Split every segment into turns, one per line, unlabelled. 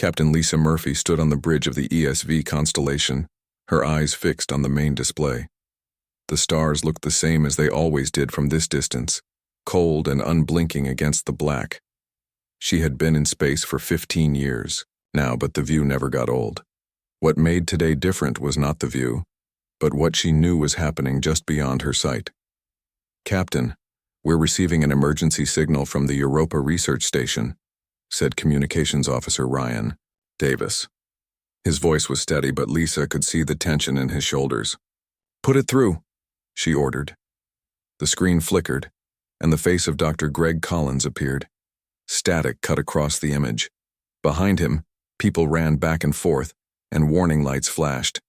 Captain Lisa Murphy stood on the bridge of the ESV constellation, her eyes fixed on the main display. The stars looked the same as they always did from this distance, cold and unblinking against the black. She had been in space for 15 years now, but the view never got old. What made today different was not the view, but what she knew was happening just beyond her sight. "Captain, we're receiving an emergency signal from the Europa Research Station," said Communications Officer Ryan Davis. His voice was steady, but Lisa could see the tension in his shoulders. "Put it through," she ordered. The screen flickered, and the face of Dr. Greg Collins appeared. Static cut across the image. Behind him, people ran back and forth, and warning lights flashed.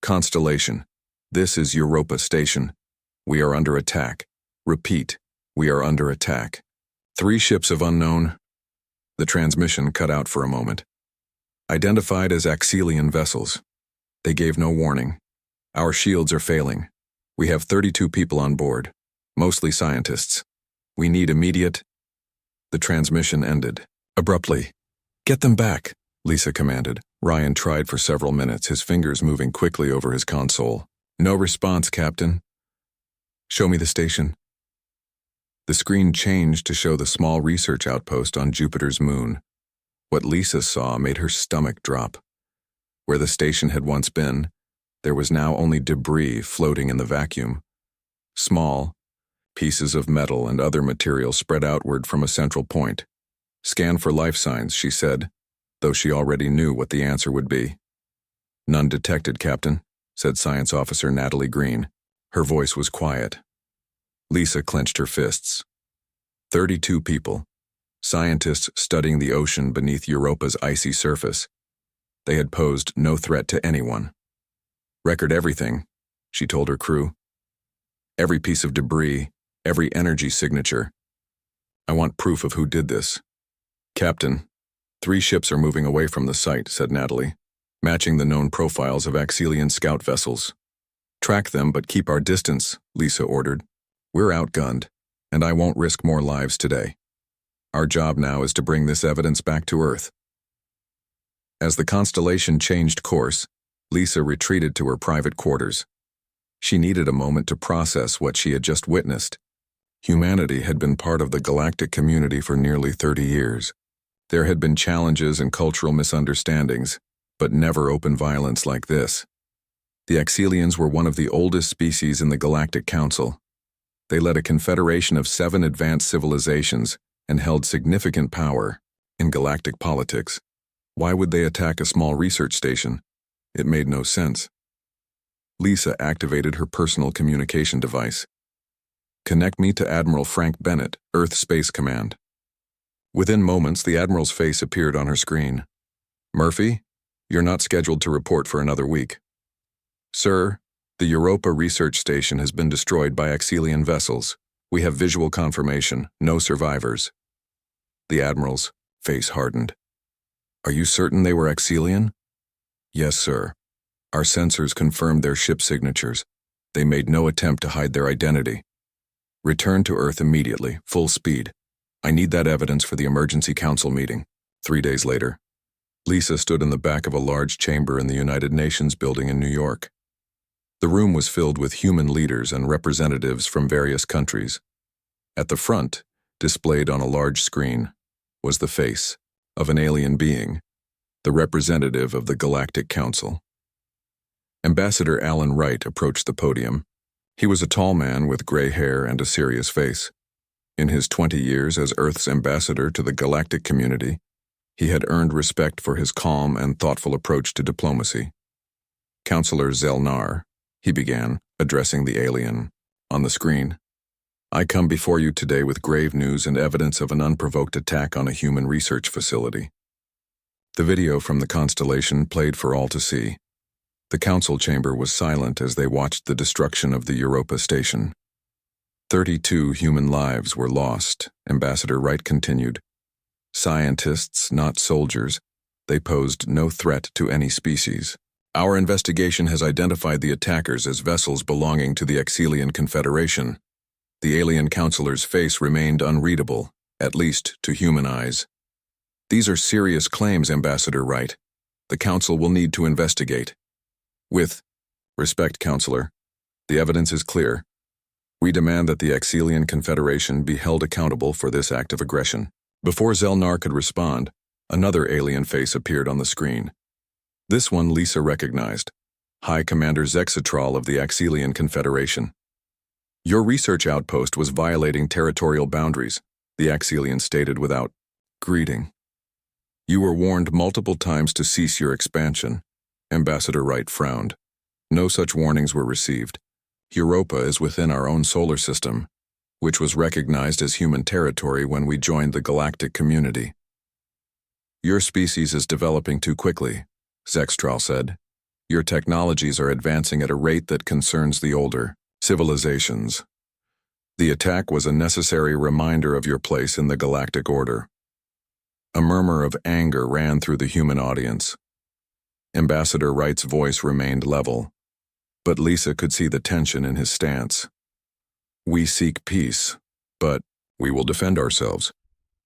"Constellation, this is Europa Station. We are under attack. Repeat, we are under attack. 3 ships of unknown." The transmission cut out for a moment. "Identified as Axelian vessels. They gave no warning. Our shields are failing. We have 32 people on board, mostly scientists. We need immediate—" The transmission ended abruptly. "Get them back," Lisa commanded. Ryan tried for several minutes, his fingers moving quickly over his console. "No response, Captain." "Show me the station." The screen changed to show the small research outpost on Jupiter's moon. What Lisa saw made her stomach drop. Where the station had once been, there was now only debris floating in the vacuum. Small pieces of metal and other material spread outward from a central point. "Scan for life signs," she said, though she already knew what the answer would be. "None detected, Captain," said Science Officer Natalie Green. Her voice was quiet. Lisa clenched her fists. 32 people. Scientists studying the ocean beneath Europa's icy surface. They had posed no threat to anyone. "Record everything," she told her crew. "Every piece of debris, every energy signature. I want proof of who did this." "Captain, 3 ships are moving away from the site," said Natalie, "matching the known profiles of Axelian scout vessels." "Track them, but keep our distance," Lisa ordered. "We're outgunned, and I won't risk more lives today. Our job now is to bring this evidence back to Earth." As the constellation changed course, Lisa retreated to her private quarters. She needed a moment to process what she had just witnessed. Humanity had been part of the galactic community for nearly 30 years. There had been challenges and cultural misunderstandings, but never open violence like this. The Axelians were one of the oldest species in the Galactic Council. They led a confederation of 7 advanced civilizations and held significant power in galactic politics. Why would they attack a small research station? It made no sense. Lisa activated her personal communication device. "Connect me to Admiral Frank Bennett, Earth Space Command." Within moments, the Admiral's face appeared on her screen. "Murphy, you're not scheduled to report for another week." "Sir, the Europa Research Station has been destroyed by Axelian vessels. We have visual confirmation, no survivors." The Admiral's face hardened. "Are you certain they were Axelian?" "Yes, sir. Our sensors confirmed their ship signatures. They made no attempt to hide their identity. Return to Earth immediately, full speed. I need that evidence for the emergency council meeting." 3 days later, Lisa stood in the back of a large chamber in the United Nations building in New York. The room was filled with human leaders and representatives from various countries. At the front, displayed on a large screen, was the face of an alien being, the representative of the Galactic Council. Ambassador Alan Wright approached the podium. He was a tall man with gray hair and a serious face. In his 20 years as Earth's ambassador to the galactic community, he had earned respect for his calm and thoughtful approach to diplomacy. "Counselor Zelnar," he began, addressing the alien. On the screen, "I come before you today with grave news and evidence of an unprovoked attack on a human research facility." The video from the constellation played for all to see. The council chamber was silent as they watched the destruction of the Europa station. 32 human lives were lost, Ambassador Wright continued. Scientists, not soldiers, they posed no threat to any species. "Our investigation has identified the attackers as vessels belonging to the Axelian Confederation." The alien counselor's face remained unreadable, at least to human eyes. These are serious claims, Ambassador Wright. The Council will need to investigate. With respect, Counselor, the evidence is clear. We demand that the Exilian Confederation be held accountable for this act of aggression. Before Zelnar could respond, another alien face appeared on the screen. This one Lisa recognized. High Commander Zexatral of the Exilian Confederation. Your research outpost was violating territorial boundaries, the Exilian stated without greeting. You were warned multiple times to cease your expansion. Ambassador Wright frowned. No such warnings were received. Europa is within our own solar system, which was recognized as human territory when we joined the galactic community. Your species is developing too quickly, Zextral said. Your technologies are advancing at a rate that concerns the older civilizations. The attack was a necessary reminder of your place in the galactic order. A murmur of anger ran through the human audience. Ambassador Wright's voice remained level, but Lisa could see the tension in his stance. We seek peace, but we will defend ourselves.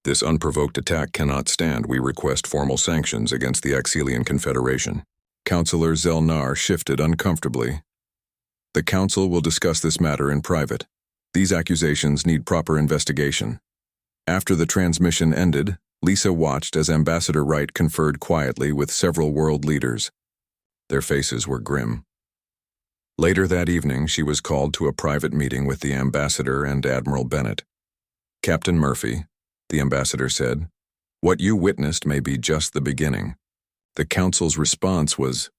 This unprovoked attack cannot stand. We request formal sanctions against the Exilian Confederation. Counselor Zelnar shifted uncomfortably. The Council will discuss this matter in private. These accusations need proper investigation. After the transmission ended, Lisa watched as Ambassador Wright conferred quietly with several world leaders. Their faces were grim. Later that evening, she was called to a private meeting with the ambassador and Admiral Bennett. Captain Murphy, the ambassador said, what you witnessed may be just the beginning. The Council's response was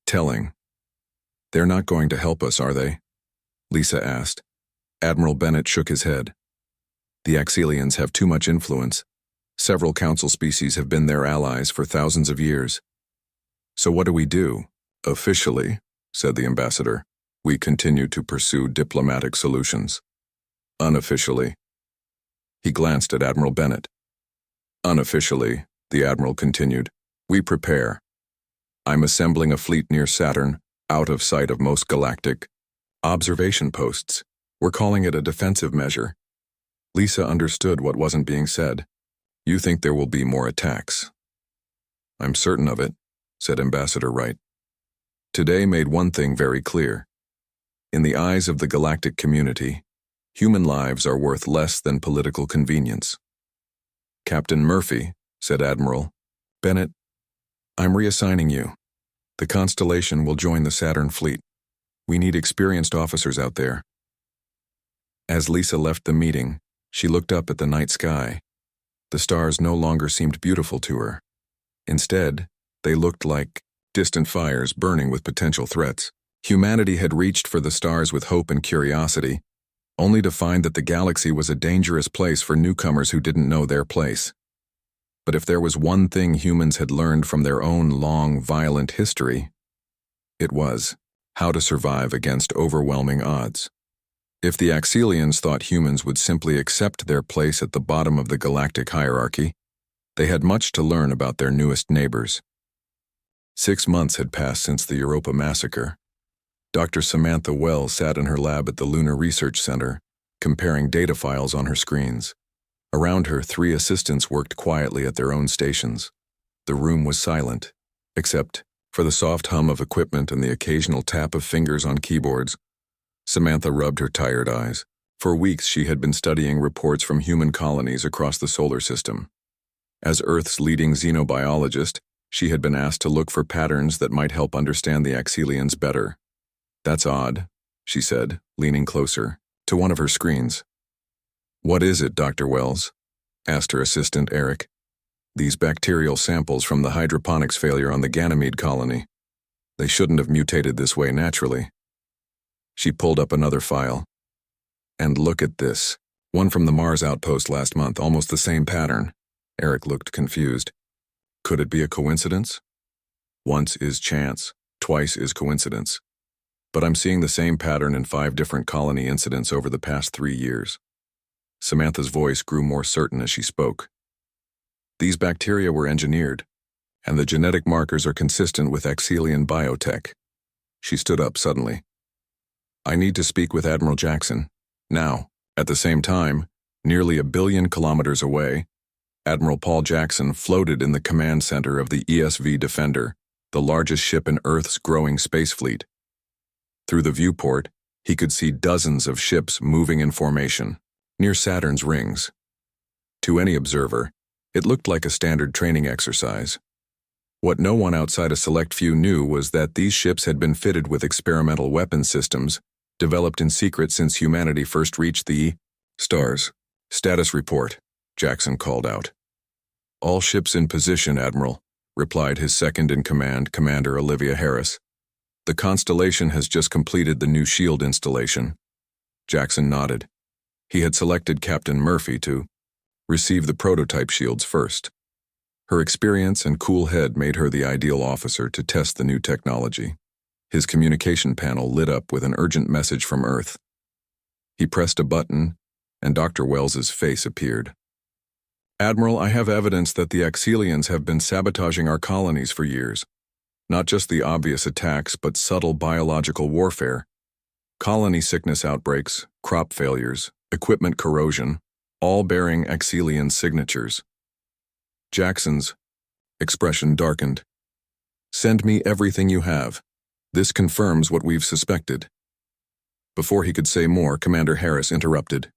telling. They're not going to help us, are they? Lisa asked. Admiral Bennett shook his head. The Exilians have too much influence. Several Council species have been their allies for thousands of years. So what do we do? Officially, said the ambassador, we continue to pursue diplomatic solutions. Unofficially. He glanced at Admiral Bennett. Unofficially, the Admiral continued, we prepare. I'm assembling a fleet near Saturn, out of sight of most galactic observation posts. We're calling it a defensive measure. Lisa understood what wasn't being said. You think there will be more attacks? I'm certain of it, said Ambassador Wright. Today made one thing very clear. In the eyes of the galactic community, human lives are worth less than political convenience. Captain Murphy, said Admiral Bennett, I'm reassigning you. The Constellation will join the Saturn fleet. We need experienced officers out there. As Lisa left the meeting, she looked up at the night sky. The stars no longer seemed beautiful to her. Instead, they looked like distant fires burning with potential threats. Humanity had reached for the stars with hope and curiosity, only to find that the galaxy was a dangerous place for newcomers who didn't know their place. But if there was one thing humans had learned from their own long, violent history, it was how to survive against overwhelming odds. If the Axelians thought humans would simply accept their place at the bottom of the galactic hierarchy, they had much to learn about their newest neighbors. 6 months had passed since the Europa massacre. Dr. Samantha Wells sat in her lab at the Lunar Research Center, comparing data files on her screens. Around her, 3 assistants worked quietly at their own stations. The room was silent, except for the soft hum of equipment and the occasional tap of fingers on keyboards. Samantha rubbed her tired eyes. For weeks she had been studying reports from human colonies across the solar system. As Earth's leading xenobiologist, she had been asked to look for patterns that might help understand the Axelians better. That's odd, she said, leaning closer to one of her screens. What is it, Dr. Wells? Asked her assistant Eric. These bacterial samples from the hydroponics failure on the Ganymede colony. They shouldn't have mutated this way naturally. She pulled up another file. And look at this. One from the Mars outpost last month, almost the same pattern. Eric looked confused. Could it be a coincidence? Once is chance, twice is coincidence. But I'm seeing the same pattern in 5 different colony incidents over the past 3 years. Samantha's voice grew more certain as she spoke. These bacteria were engineered, and the genetic markers are consistent with Axelian biotech. She stood up suddenly. I need to speak with Admiral Jackson. Now, at the same time, nearly 1 billion kilometers away, Admiral Paul Jackson floated in the command center of the ESV Defender, the largest ship in Earth's growing space fleet. Through the viewport, he could see dozens of ships moving in formation, near Saturn's rings. To any observer, it looked like a standard training exercise. What no one outside a select few knew was that these ships had been fitted with experimental weapon systems, developed in secret since humanity first reached the stars. Status report, Jackson called out. All ships in position, Admiral, replied his second-in-command, Commander Olivia Harris. The Constellation has just completed the new shield installation. Jackson nodded. He had selected Captain Murphy to receive the prototype shields first. Her experience and cool head made her the ideal officer to test the new technology. His communication panel lit up with an urgent message from Earth. He pressed a button, and Dr. Wells's face appeared. Admiral, I have evidence that the Axelians have been sabotaging our colonies for years. Not just the obvious attacks, but subtle biological warfare. Colony sickness outbreaks, crop failures, equipment corrosion, all bearing Axelian signatures. Jackson's expression darkened. Send me everything you have. This confirms what we've suspected. Before he could say more, Commander Harris interrupted.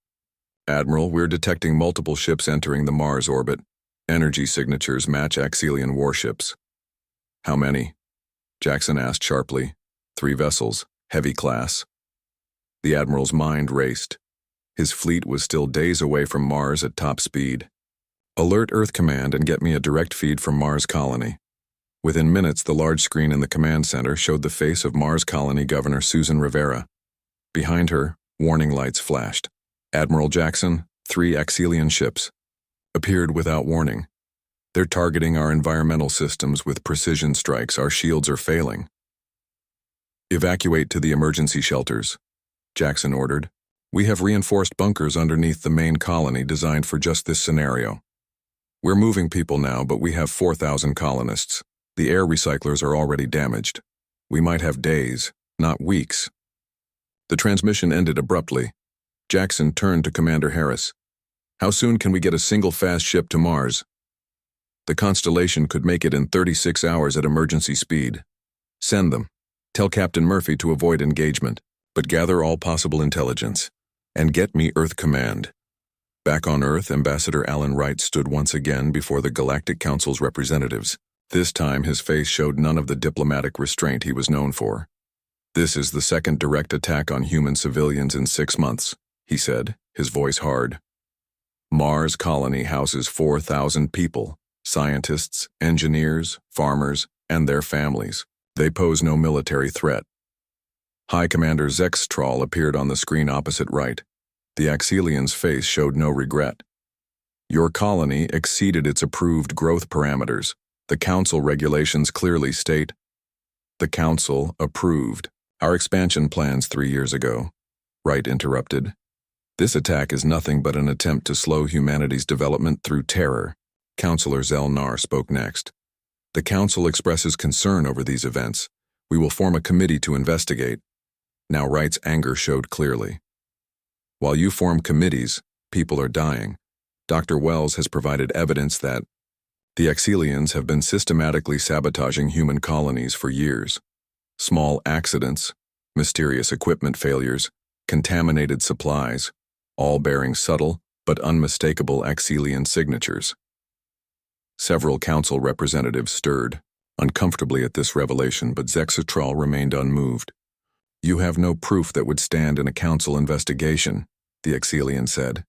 Admiral, we're detecting multiple ships entering the Mars orbit. Energy signatures match Axelian warships. How many? Jackson asked sharply. 3 vessels, heavy class. The Admiral's mind raced. His fleet was still days away from Mars at top speed. Alert Earth Command and get me a direct feed from Mars Colony. Within minutes, the large screen in the command center showed the face of Mars Colony Governor Susan Rivera. Behind her, warning lights flashed. Admiral Jackson, 3 Axelian ships. Appeared without warning. They're targeting our environmental systems with precision strikes. Our shields are failing. Evacuate to the emergency shelters, Jackson ordered. We have reinforced bunkers underneath the main colony designed for just this scenario. We're moving people now, but we have 4,000 colonists. The air recyclers are already damaged. We might have days, not weeks. The transmission ended abruptly. Jackson turned to Commander Harris. How soon can we get a single fast ship to Mars? The Constellation could make it in 36 hours at emergency speed. Send them. Tell Captain Murphy to avoid engagement, but gather all possible intelligence. And get me Earth Command. Back on Earth, Ambassador Alan Wright stood once again before the Galactic Council's representatives. This time his face showed none of the diplomatic restraint he was known for. This is the second direct attack on human civilians in 6 months, he said, his voice hard. Mars Colony houses 4,000 people, scientists, engineers, farmers, and their families. They pose no military threat. High Commander Zextral appeared on the screen opposite Wright. The Axelian's face showed no regret. Your colony exceeded its approved growth parameters. The Council regulations clearly state. The Council approved our expansion plans 3 years ago, Wright interrupted. This attack is nothing but an attempt to slow humanity's development through terror. Councillor Zelnar spoke next. The Council expresses concern over these events. We will form a committee to investigate. Now Wright's anger showed clearly. While you form committees, people are dying. Dr. Wells has provided evidence that the Axelians have been systematically sabotaging human colonies for years. Small accidents, mysterious equipment failures, contaminated supplies, all bearing subtle but unmistakable Axelian signatures. Several council representatives stirred, uncomfortably at this revelation, but Zexatral remained unmoved. You have no proof that would stand in a council investigation, the Axelian said.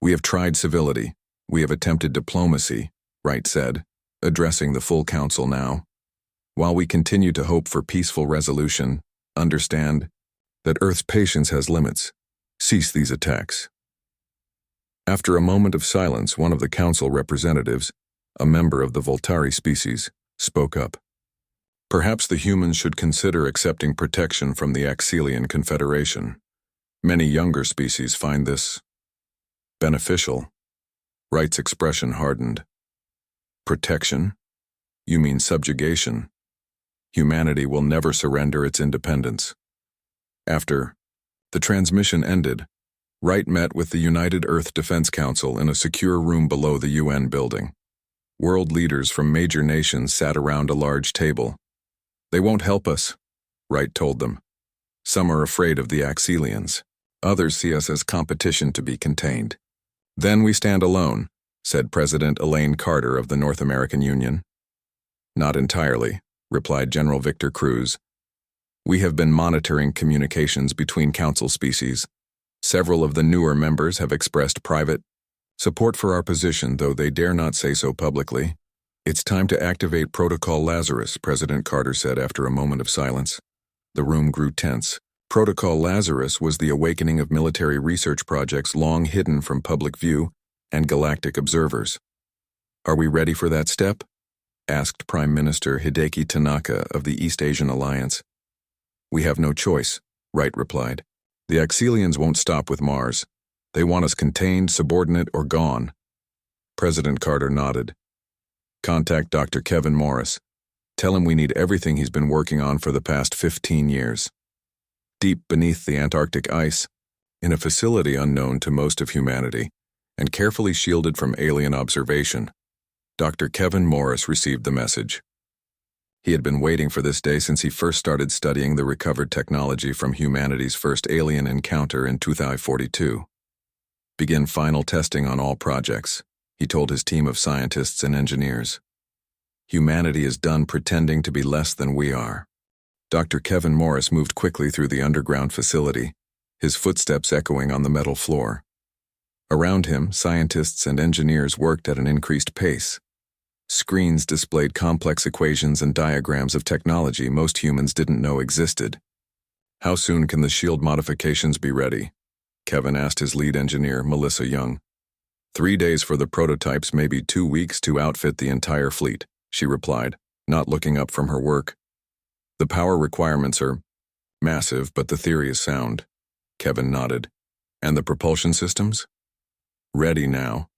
We have tried civility. We have attempted diplomacy, Wright said, addressing the full council now. While we continue to hope for peaceful resolution, understand that Earth's patience has limits. Cease these attacks. After a moment of silence, one of the council representatives, a member of the Voltari species, spoke up. Perhaps the humans should consider accepting protection from the Axelian Confederation. Many younger species find this beneficial. Wright's expression hardened. Protection? You mean subjugation? Humanity will never surrender its independence. After the transmission ended, Wright met with the United Earth Defense Council in a secure room below the UN building. World leaders from major nations sat around a large table. "They won't help us," Wright told them. "Some are afraid of the Axelians. Others see us as competition to be contained." "Then we stand alone," said President Elaine Carter of the North American Union. "Not entirely," replied General Victor Cruz. "We have been monitoring communications between Council species. Several of the newer members have expressed private support for our position, though they dare not say so publicly." "It's time to activate Protocol Lazarus," President Carter said after a moment of silence. The room grew tense. Protocol Lazarus was the awakening of military research projects long hidden from public view and galactic observers. "Are we ready for that step?" asked Prime Minister Hideki Tanaka of the East Asian Alliance. "We have no choice," Wright replied. "The Axelians won't stop with Mars. They want us contained, subordinate, or gone." President Carter nodded. "Contact Dr. Kevin Morris. Tell him we need everything he's been working on for the past 15 years. Deep beneath the Antarctic ice, in a facility unknown to most of humanity, and carefully shielded from alien observation." Dr. Kevin Morris received the message. He had been waiting for this day since he first started studying the recovered technology from humanity's first alien encounter in 2042. "Begin final testing on all projects," he told his team of scientists and engineers. "Humanity is done pretending to be less than we are." Dr. Kevin Morris moved quickly through the underground facility, his footsteps echoing on the metal floor. Around him, scientists and engineers worked at an increased pace. Screens displayed complex equations and diagrams of technology most humans didn't know existed. "How soon can the shield modifications be ready?" Kevin asked his lead engineer, Melissa Young. 3 days for the prototypes, maybe 2 weeks to outfit the entire fleet," she replied, not looking up from her work. "The power requirements are massive, but the theory is sound." Kevin nodded. "And the propulsion systems?" "Ready now.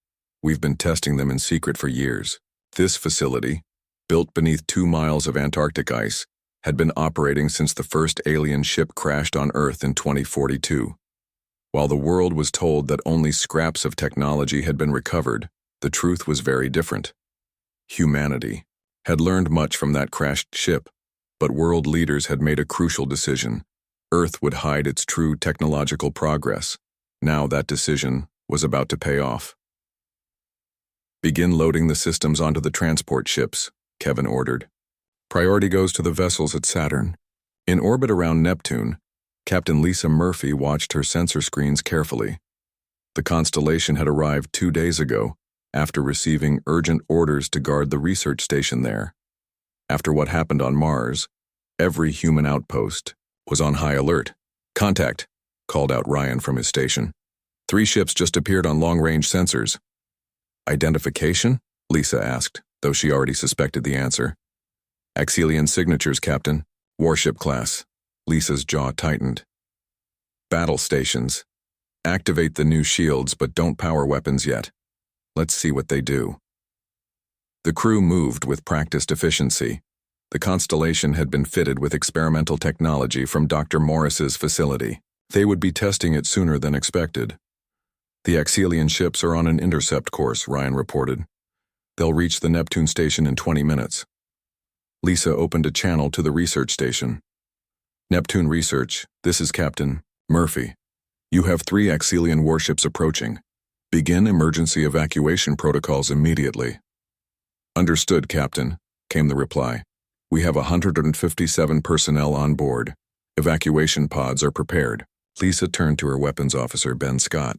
We've been testing them in secret for years." This facility, built beneath 2 miles of Antarctic ice, had been operating since the first alien ship crashed on Earth in 2042. While the world was told that only scraps of technology had been recovered, the truth was very different. Humanity had learned much from that crashed ship, but world leaders had made a crucial decision. Earth would hide its true technological progress. Now that decision was about to pay off. "Begin loading the systems onto the transport ships," Kevin ordered. "Priority goes to the vessels at Saturn." In orbit around Neptune, Captain Lisa Murphy watched her sensor screens carefully. The constellation had arrived 2 days ago, after receiving urgent orders to guard the research station there. After what happened on Mars, every human outpost was on high alert. "Contact," called out Ryan from his station. 3 ships just appeared on long-range sensors." "Identification?" Lisa asked, though she already suspected the answer. "Axelian signatures, Captain. Warship class." Lisa's jaw tightened. "Battle stations. Activate the new shields, but don't power weapons yet. Let's see what they do." The crew moved with practiced efficiency. The constellation had been fitted with experimental technology from Dr. Morris's facility. They would be testing it sooner than expected. "The Axelian ships are on an intercept course," Ryan reported. "They'll reach the Neptune station in 20 minutes. Lisa opened a channel to the research station. "Neptune Research, this is Captain Murphy. You have 3 Axelian warships approaching. Begin emergency evacuation protocols immediately." "Understood, Captain," came the reply. "We have 157 personnel on board. Evacuation pods are prepared." Lisa turned to her weapons officer, Ben Scott.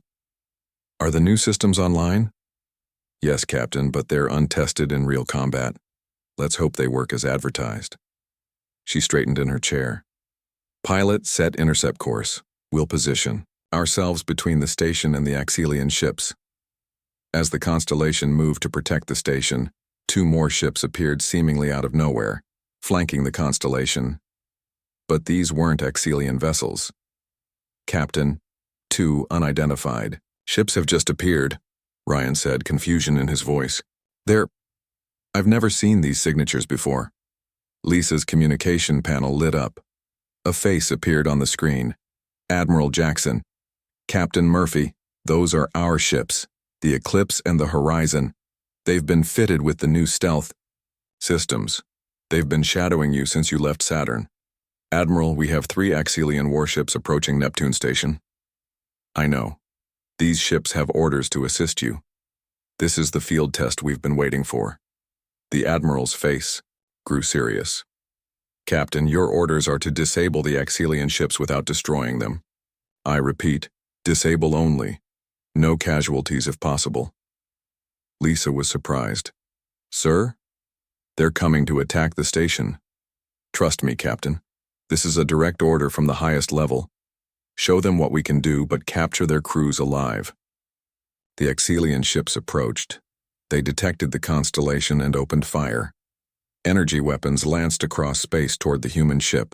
"Are the new systems online?" "Yes, Captain, but they're untested in real combat. Let's hope they work as advertised." She straightened in her chair. "Pilot, set intercept course. We'll position ourselves between the station and the Axelian ships." As the constellation moved to protect the station, 2 more ships appeared seemingly out of nowhere, flanking the constellation. But these weren't Axelian vessels. "Captain, 2 unidentified ships have just appeared," Ryan said, confusion in his voice. I've never seen these signatures before." Lisa's communication panel lit up. A face appeared on the screen. "Admiral Jackson." Captain Murphy, those are our ships, the Eclipse and the Horizon. They've been fitted with the new stealth systems. They've been shadowing you since you left Saturn. Admiral, we have 3 Axelian warships approaching Neptune Station. I know. These ships have orders to assist you. This is the field test we've been waiting for. The Admiral's face grew serious. Captain, your orders are to disable the Axelian ships without destroying them. I repeat, disable only. No casualties if possible. Lisa was surprised. Sir? They're coming to attack the station. Trust me, Captain. This is a direct order from the highest level. Show them what we can do, but capture their crews alive. The Axelian ships approached. They detected the constellation and opened fire. Energy weapons lanced across space toward the human ship.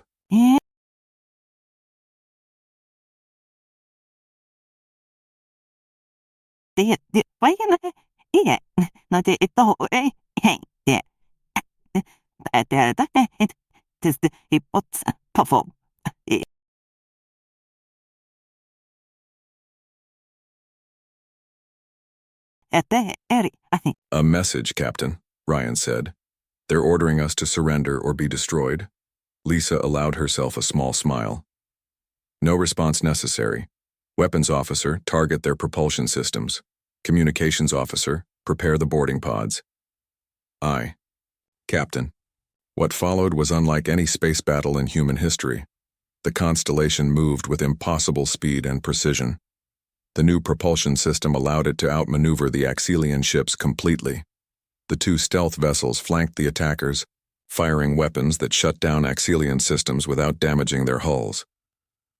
A message, Captain, Ryan said. They're ordering us to surrender or be destroyed. Lisa allowed herself a small smile. No response necessary. Weapons officer, target their propulsion systems. Communications officer, prepare the boarding pods. Aye. Captain. What followed was unlike any space battle in human history. The constellation moved with impossible speed and precision. The new propulsion system allowed it to outmaneuver the Axelian ships completely. The 2 stealth vessels flanked the attackers, firing weapons that shut down Axelian systems without damaging their hulls.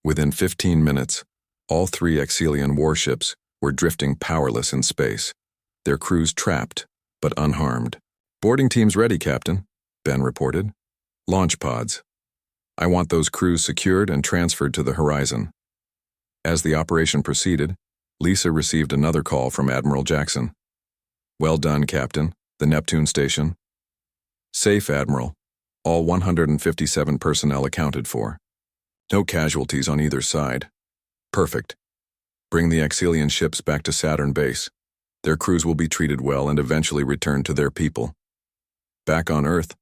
Within 15 minutes, all 3 Axelian warships were drifting powerless in space, their crews trapped, but unharmed. Boarding teams ready, Captain, Ben reported. Launch pods. I want those crews secured and transferred to the Horizon. As the operation proceeded, Lisa received another call from Admiral Jackson. Well done, Captain. The Neptune Station. Safe, Admiral. All 157 personnel accounted for. No casualties on either side. Perfect. Bring the Axelian ships back to Saturn base. Their crews will be treated well and eventually returned to their people. Back on Earth,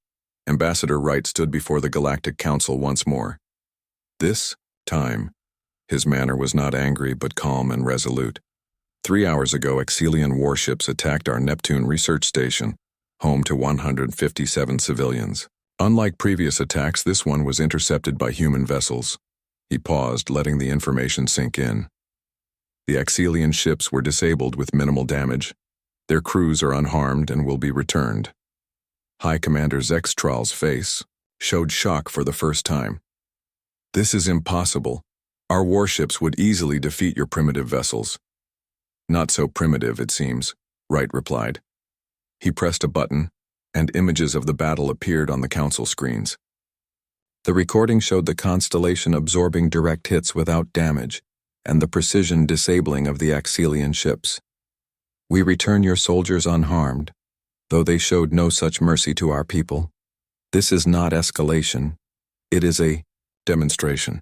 Ambassador Wright stood before the Galactic Council once more. This time, his manner was not angry but calm and resolute. 3 hours ago, Axelian warships attacked our Neptune research station, home to 157 civilians. Unlike previous attacks, this one was intercepted by human vessels. He paused, letting the information sink in. The Axelian ships were disabled with minimal damage. Their crews are unharmed and will be returned. High Commander Zextral's face showed shock for the first time. This is impossible. Our warships would easily defeat your primitive vessels. Not so primitive, it seems, Wright replied. He pressed a button, and images of the battle appeared on the council screens. The recording showed the constellation absorbing direct hits without damage, and the precision disabling of the Axelian ships. We return your soldiers unharmed, though they showed no such mercy to our people. This is not escalation. It is a demonstration.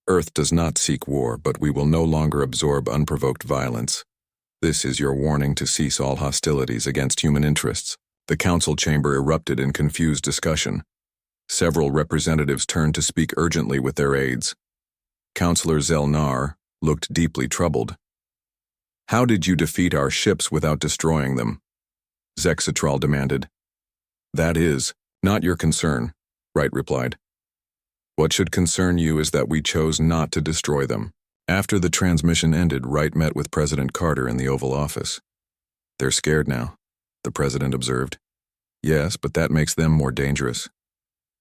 Earth does not seek war, but we will no longer absorb unprovoked violence. This is your warning to cease all hostilities against human interests. The council chamber erupted in confused discussion. Several representatives turned to speak urgently with their aides. Councillor Zelnar looked deeply troubled. How did you defeat our ships without destroying them? Zexatral demanded. That is not your concern, Wright replied. What should concern you is that we chose not to destroy them. After the transmission ended, Wright met with President Carter in the Oval Office. They're scared now, the president observed. Yes, but that makes them more dangerous.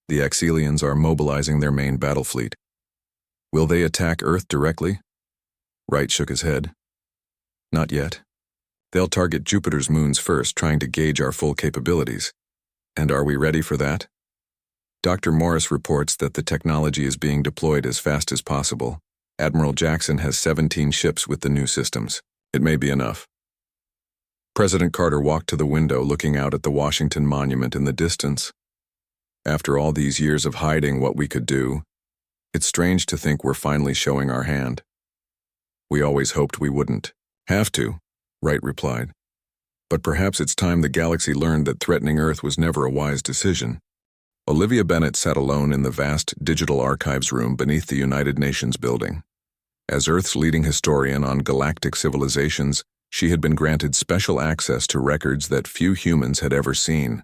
The Axelians are mobilizing their main battle fleet. Will they attack Earth directly? Wright shook his head. Not yet. They'll target Jupiter's moons first, trying to gauge our full capabilities. And are we ready for that? Dr. Morris reports that the technology is being deployed as fast as possible. Admiral Jackson has 17 ships with the new systems. It may be enough. President Carter walked to the window, looking out at the Washington Monument in the distance. After all these years of hiding what we could do, it's strange to think we're finally showing our hand. We always hoped we wouldn't have to, Wright replied. But perhaps it's time the galaxy learned that threatening Earth was never a wise decision. Olivia Bennett sat alone in the vast digital archives room beneath the United Nations building. As Earth's leading historian on galactic civilizations, she had been granted special access to records that few humans had ever seen.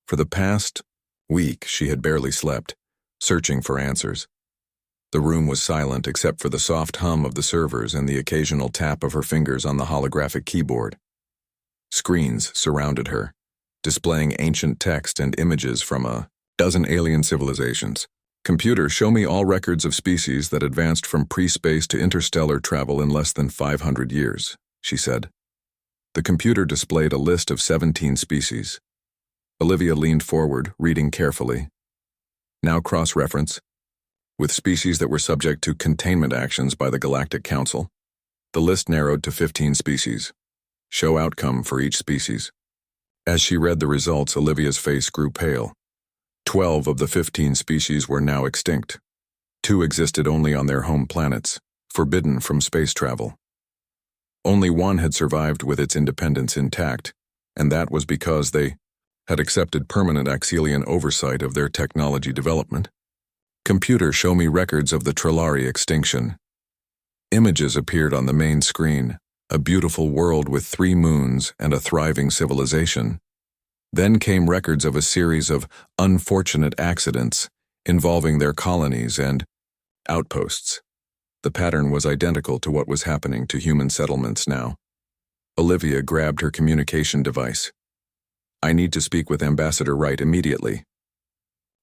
For the past week, she had barely slept, searching for answers. The room was silent except for the soft hum of the servers and the occasional tap of her fingers on the holographic keyboard. Screens surrounded her, displaying ancient text and images from a dozen alien civilizations. Computer, show me all records of species that advanced from pre-space to interstellar travel in less than 500 years, she said. The computer displayed a list of 17 species. Olivia leaned forward, reading carefully. Now cross-reference. With species that were subject to containment actions by the Galactic Council, the list narrowed to 15 species. Show outcome for each species. As she read the results, Olivia's face grew pale. 12 of the 15 species were now extinct. 2 existed only on their home planets, forbidden from space travel. Only 1 had survived with its independence intact, and that was because they had accepted permanent Axelian oversight of their technology development. Computer, show me records of the Trillari extinction. Images appeared on the main screen, a beautiful world with 3 moons and a thriving civilization. Then came records of a series of unfortunate accidents involving their colonies and outposts. The pattern was identical to what was happening to human settlements now. Olivia grabbed her communication device. I need to speak with Ambassador Wright immediately.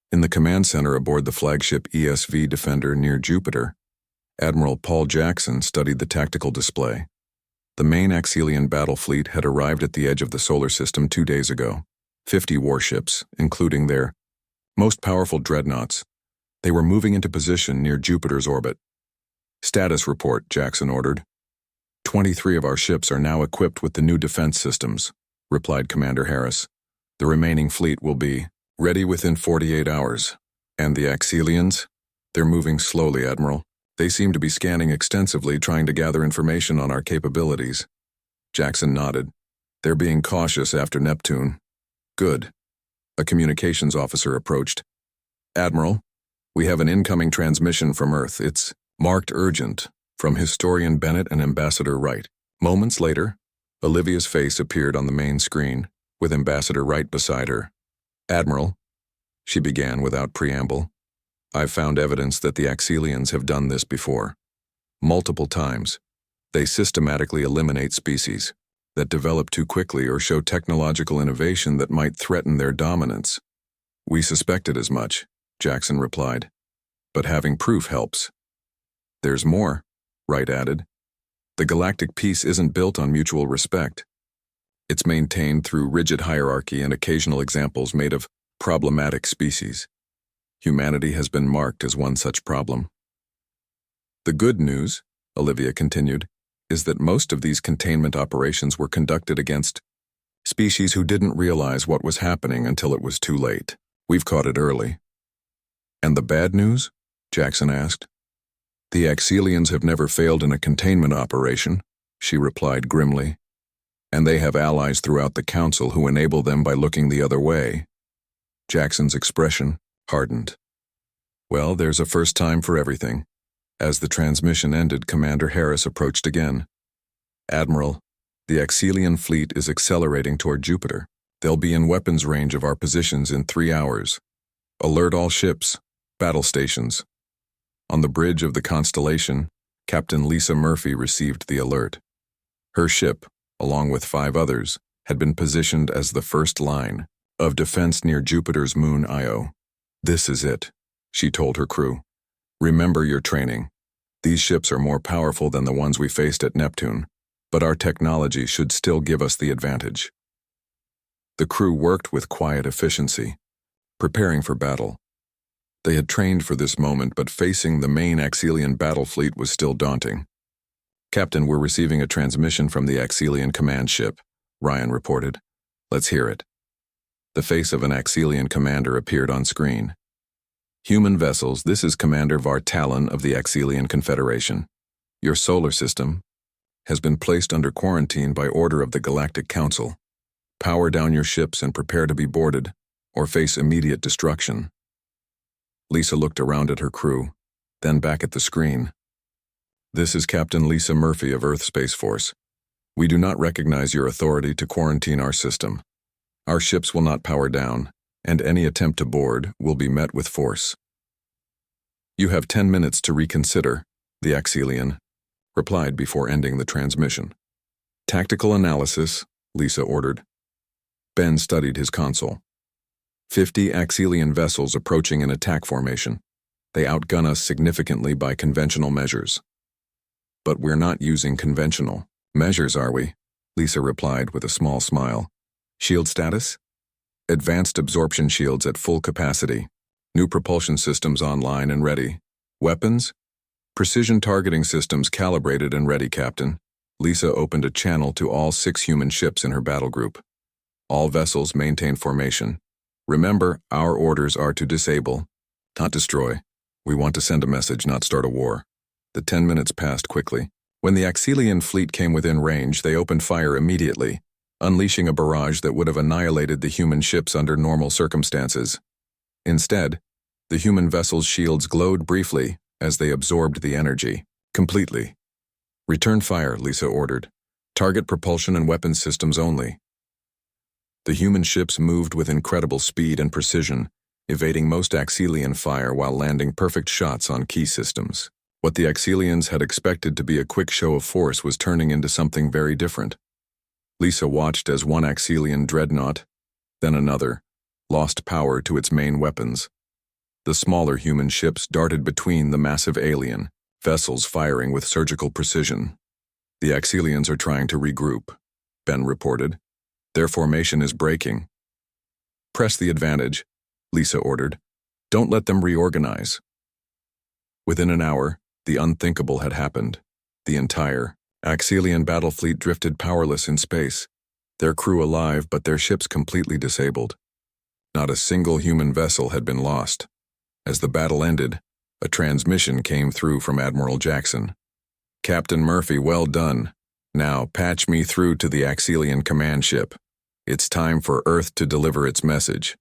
In the command center aboard the flagship ESV Defender near Jupiter, Admiral Paul Jackson studied the tactical display. The main Axelian battle fleet had arrived at the edge of the solar system 2 days ago. 50 warships, including their most powerful dreadnoughts. They were moving into position near Jupiter's orbit. Status report, Jackson ordered. 23 of our ships are now equipped with the new defense systems, replied Commander Harris. The remaining fleet will be ready within 48 hours. And the Axelians? They're moving slowly, Admiral. They seem to be scanning extensively, trying to gather information on our capabilities. Jackson nodded. They're being cautious after Neptune. Good. A communications officer approached. Admiral, we have an incoming transmission from Earth. It's marked urgent, from Historian Bennett and Ambassador Wright. Moments later, Olivia's face appeared on the main screen, with Ambassador Wright beside her. Admiral, she began without preamble, I've found evidence that the Axelians have done this before. Multiple times. They systematically eliminate species that develop too quickly or show technological innovation that might threaten their dominance. We suspected as much, Jackson replied. But having proof helps. There's more, Wright added. The galactic peace isn't built on mutual respect. It's maintained through rigid hierarchy and occasional examples made of problematic species. Humanity has been marked as one such problem. The good news, Olivia continued, is that most of these containment operations were conducted against species who didn't realize what was happening until it was too late. We've caught it early. And the bad news? Jackson asked. The Axelians have never failed in a containment operation, she replied grimly. And they have allies throughout the Council who enable them by looking the other way. Jackson's expression hardened. Well, there's a first time for everything. As the transmission ended, Commander Harris approached again. Admiral, the Axelian fleet is accelerating toward Jupiter. They'll be in weapons range of our positions in 3 hours. Alert all ships, battle stations. On the bridge of the Constellation, Captain Lisa Murphy received the alert. Her ship, along with 5 others, had been positioned as the first line of defense near Jupiter's moon Io. This is it, she told her crew. Remember your training. These ships are more powerful than the ones we faced at Neptune, but our technology should still give us the advantage. The crew worked with quiet efficiency, preparing for battle. They had trained for this moment, but facing the main Axelian battle fleet was still daunting. Captain, we're receiving a transmission from the Axelian command ship, Ryan reported. Let's hear it. The face of an Axelian commander appeared on screen. Human vessels, this is Commander Vartalon of the Axelian Confederation. Your solar system has been placed under quarantine by order of the Galactic Council. Power down your ships and prepare to be boarded, or face immediate destruction. Lisa looked around at her crew, then back at the screen. This is Captain Lisa Murphy of Earth Space Force. We do not recognize your authority to quarantine our system. Our ships will not power down, and any attempt to board will be met with force. You have 10 minutes to reconsider, the Axelian replied before ending the transmission. Tactical analysis, Lisa ordered. Ben studied his console. 50 Axelian vessels approaching in attack formation. They outgun us significantly by conventional measures. But we're not using conventional measures, are we? Lisa replied with a small smile. Shield status? Advanced absorption shields at full capacity. New propulsion systems online and ready. Weapons? Precision targeting systems calibrated and ready, Captain. Lisa opened a channel to all 6 human ships in her battle group. All vessels maintain formation. Remember, our orders are to disable, not destroy. We want to send a message, not start a war. The 10 minutes passed quickly. When the Axelian fleet came within range, they opened fire immediately, unleashing a barrage that would have annihilated the human ships under normal circumstances. Instead, the human vessels' shields glowed briefly as they absorbed the energy, completely. Return fire, Lisa ordered. Target propulsion and weapons systems only. The human ships moved with incredible speed and precision, evading most Axelian fire while landing perfect shots on key systems. What the Axelians had expected to be a quick show of force was turning into something very different. Lisa watched as one Axelian dreadnought, then another, lost power to its main weapons. The smaller human ships darted between the massive alien vessels, firing with surgical precision. The Axelians are trying to regroup, Ben reported. Their formation is breaking. Press the advantage, Lisa ordered. Don't let them reorganize. Within an hour, the unthinkable had happened. The entire Axelian battle fleet drifted powerless in space, their crew alive but their ships completely disabled. Not a single human vessel had been lost. As the battle ended, a transmission came through from Admiral Jackson. Captain Murphy, well done. Now patch me through to the Axelian command ship. It's time for Earth to deliver its message.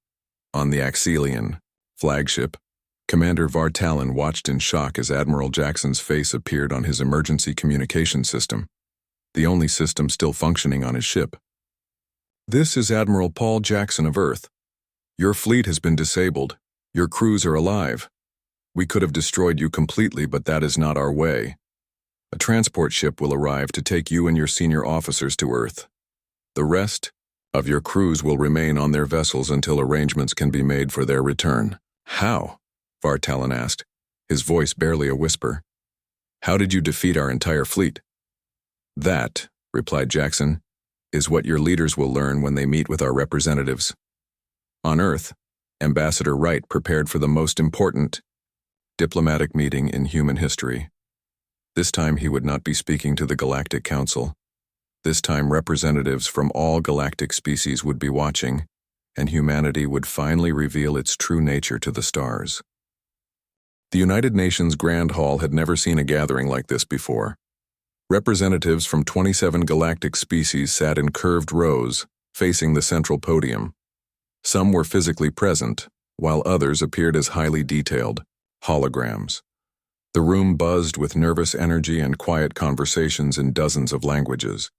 On the Axelian flagship, Commander Vartalon watched in shock as Admiral Jackson's face appeared on his emergency communication system, the only system still functioning on his ship. This is Admiral Paul Jackson of Earth. Your fleet has been disabled. Your crews are alive. We could have destroyed you completely, but that is not our way. A transport ship will arrive to take you and your senior officers to Earth. The rest of your crews will remain on their vessels until arrangements can be made for their return. How? Vartalon asked, his voice barely a whisper. How did you defeat our entire fleet? That, replied Jackson, is what your leaders will learn when they meet with our representatives. On Earth, Ambassador Wright prepared for the most important diplomatic meeting in human history. This time he would not be speaking to the Galactic Council. This time representatives from all galactic species would be watching, and humanity would finally reveal its true nature to the stars. The United Nations Grand Hall had never seen a gathering like this before. Representatives from 27 galactic species sat in curved rows, facing the central podium. Some were physically present, while others appeared as highly detailed holograms. The room buzzed with nervous energy and quiet conversations in dozens of languages.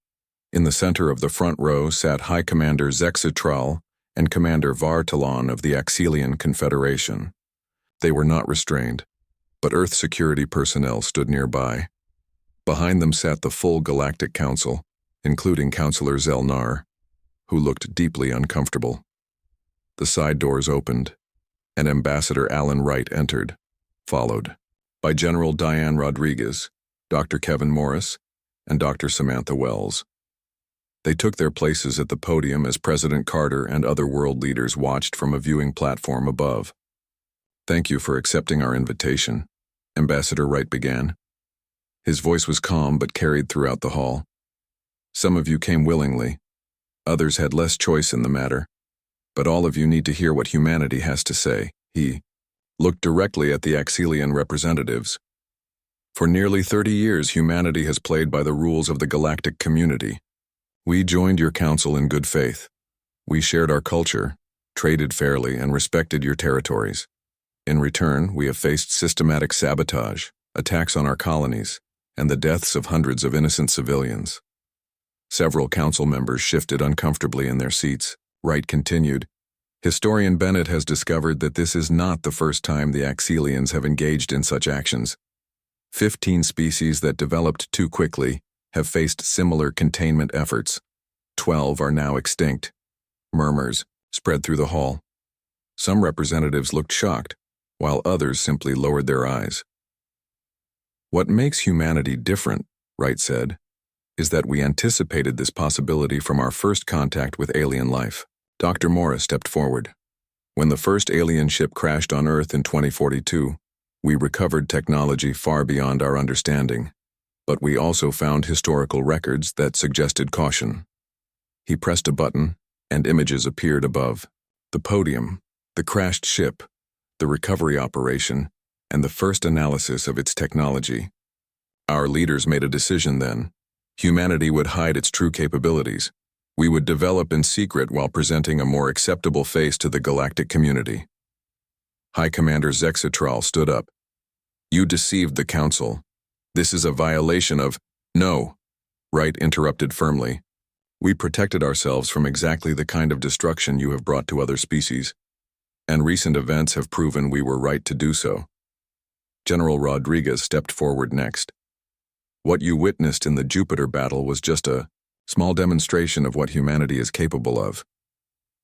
In the center of the front row sat High Commander Zexitral and Commander Vartalon of the Axelian Confederation. They were not restrained, but Earth security personnel stood nearby. Behind them sat the full Galactic Council, including Counselor Zelnar, who looked deeply uncomfortable. The side doors opened, and Ambassador Alan Wright entered, followed by General Diane Rodriguez, Dr. Kevin Morris, and Dr. Samantha Wells. They took their places at the podium as President Carter and other world leaders watched from a viewing platform above. Thank you for accepting our invitation, Ambassador Wright began. His voice was calm but carried throughout the hall. Some of you came willingly. Others had less choice in the matter. But all of you need to hear what humanity has to say. He looked directly at the Axelian representatives. For nearly 30 years, humanity has played by the rules of the galactic community. We joined your council in good faith. We shared our culture, traded fairly, and respected your territories. In return, we have faced systematic sabotage, attacks on our colonies, and the deaths of hundreds of innocent civilians. Several council members shifted uncomfortably in their seats. Wright continued, Historian Bennett has discovered that this is not the first time the Axelians have engaged in such actions. 15 species that developed too quickly have faced similar containment efforts. 12 are now extinct. Murmurs spread through the hall. Some representatives looked shocked, while others simply lowered their eyes. What makes humanity different, Wright said, is that we anticipated this possibility from our first contact with alien life. Dr. Morris stepped forward. When the first alien ship crashed on Earth in 2042, we recovered technology far beyond our understanding, but we also found historical records that suggested caution. He pressed a button, and images appeared above. The podium, the crashed ship, the recovery operation, and the first analysis of its technology. Our leaders made a decision then. Humanity would hide its true capabilities. We would develop in secret while presenting a more acceptable face to the galactic community. High Commander Zexitral stood up. You deceived the Council. This is a violation of— No, Wright interrupted firmly. We protected ourselves from exactly the kind of destruction you have brought to other species, and recent events have proven we were right to do so. General Rodriguez stepped forward next. What you witnessed in the Jupiter battle was just a small demonstration of what humanity is capable of.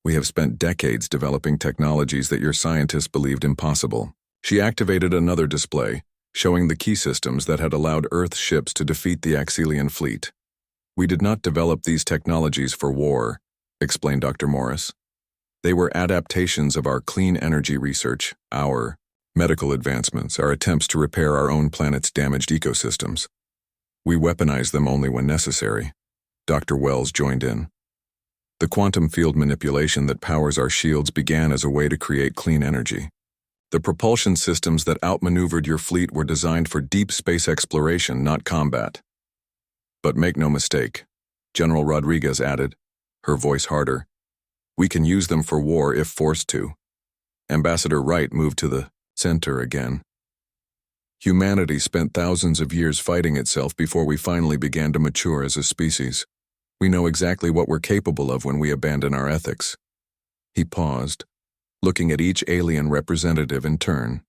We have spent decades developing technologies that your scientists believed impossible. She activated another display, showing the key systems that had allowed Earth ships to defeat the Axelian fleet. We did not develop these technologies for war, explained Dr. Morris. They were adaptations of our clean energy research, our medical advancements, our attempts to repair our own planet's damaged ecosystems. We weaponize them only when necessary. Dr. Wells joined in. The quantum field manipulation that powers our shields began as a way to create clean energy. The propulsion systems that outmaneuvered your fleet were designed for deep space exploration, not combat. But make no mistake, General Rodriguez added, her voice harder, we can use them for war if forced to. Ambassador Wright moved to the center again. Humanity spent thousands of years fighting itself before we finally began to mature as a species. We know exactly what we're capable of when we abandon our ethics. He paused, looking at each alien representative in turn.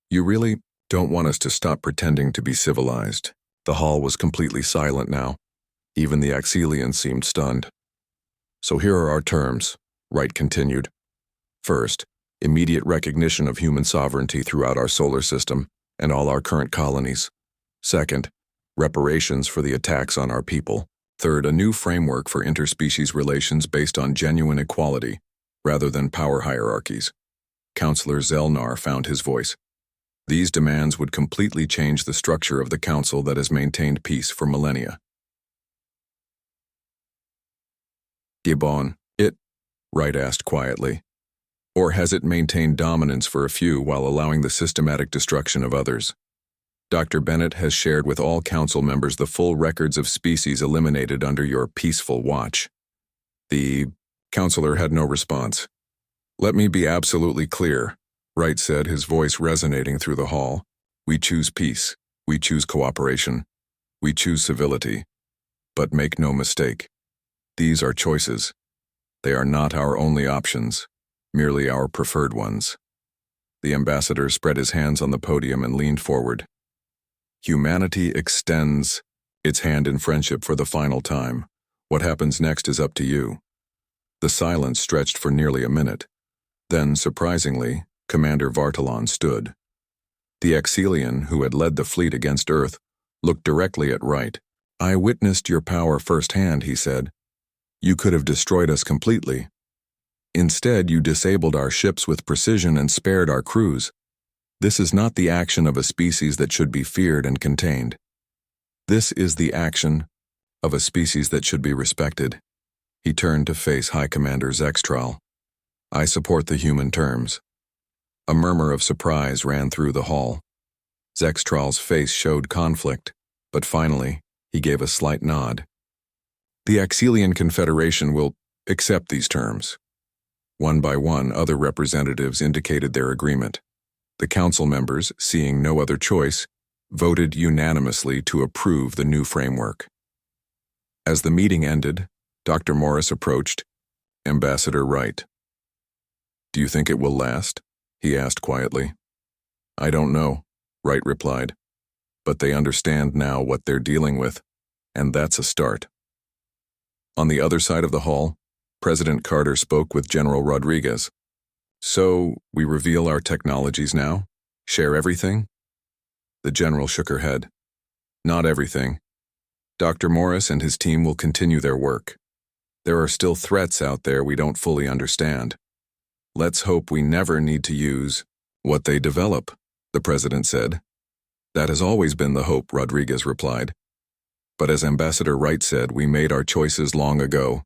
You really don't want us to stop pretending to be civilized. The hall was completely silent now. Even the Axelians seemed stunned. So here are our terms, Wright continued. First, immediate recognition of human sovereignty throughout our solar system and all our current colonies. Second, reparations for the attacks on our people. Third, a new framework for interspecies relations based on genuine equality, rather than power hierarchies. Counselor Zelnar found his voice. These demands would completely change the structure of the Council that has maintained peace for millennia. Gibbon, Wright asked quietly. Or has it maintained dominance for a few while allowing the systematic destruction of others? Dr. Bennett has shared with all council members the full records of species eliminated under your peaceful watch. The counselor had no response. Let me be absolutely clear, Wright said, his voice resonating through the hall. We choose peace. We choose cooperation. We choose civility. But make no mistake. These are choices. They are not our only options, merely our preferred ones. The ambassador spread his hands on the podium and leaned forward. Humanity extends its hand in friendship for the final time. What happens next is up to you. The silence stretched for nearly a minute. Then, surprisingly, Commander Vartalon stood. The Axelian, who had led the fleet against Earth, looked directly at Wright. I witnessed your power firsthand, he said. You could have destroyed us completely. Instead, you disabled our ships with precision and spared our crews. This is not the action of a species that should be feared and contained. This is the action of a species that should be respected. He turned to face High Commander Zextral. I support the human terms. A murmur of surprise ran through the hall. Zextral's face showed conflict, but finally, he gave a slight nod. The Axelian Confederation will accept these terms. One by one, other representatives indicated their agreement. The council members, seeing no other choice, voted unanimously to approve the new framework. As the meeting ended, Dr. Morris approached Ambassador Wright. "Do you think it will last?" he asked quietly. "I don't know," Wright replied. "But they understand now what they're dealing with, and that's a start." On the other side of the hall, President Carter spoke with General Rodriguez. "So, we reveal our technologies now? Share everything?" The general shook her head. "Not everything. Dr. Morris and his team will continue their work. There are still threats out there we don't fully understand. Let's hope we never need to use what they develop," the president said. "That has always been the hope," Rodriguez replied. "But as Ambassador Wright said, we made our choices long ago.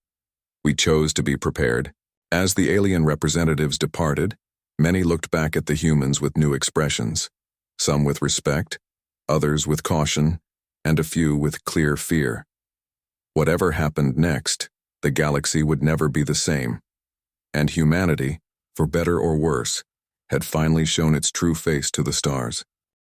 We chose to be prepared." As the alien representatives departed, many looked back at the humans with new expressions, some with respect, others with caution, and a few with clear fear. Whatever happened next, the galaxy would never be the same, and humanity, for better or worse, had finally shown its true face to the stars.